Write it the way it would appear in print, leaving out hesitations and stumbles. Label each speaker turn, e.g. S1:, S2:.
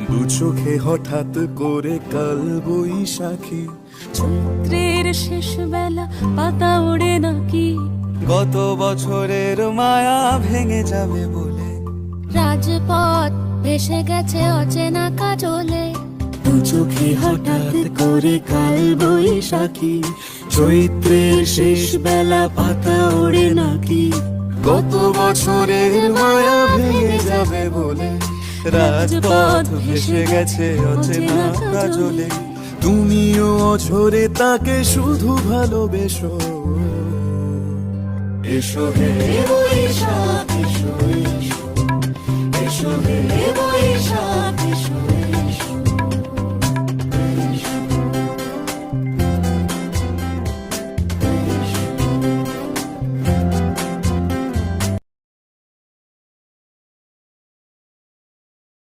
S1: দু চোখে হঠাৎ করে কাল বৈশাখী,
S2: চৈত্রের শেষ বেলা পাতা ওড়ে নাকি,
S1: গত বছরের মায়া ভেঙে যাবে বলে,
S2: রাজপথ ভেসে গেছে অচেনা কাজলে।
S1: দু চোখে হঠাৎ করে কাল বৈশাখী, চৈত্রের শেষ বেলা পাতা ওড়ে নাকি, গত বছরের মায়া ভেঙে যাবে বলে, রাজপথ ভেসে গেছে অচেনা কাজলে। তুমিও অঝরে তাকে শুধু ভালোবেসো, এসো হে বৈশাখ এসো, এসো, এসো হে বৈশাখ।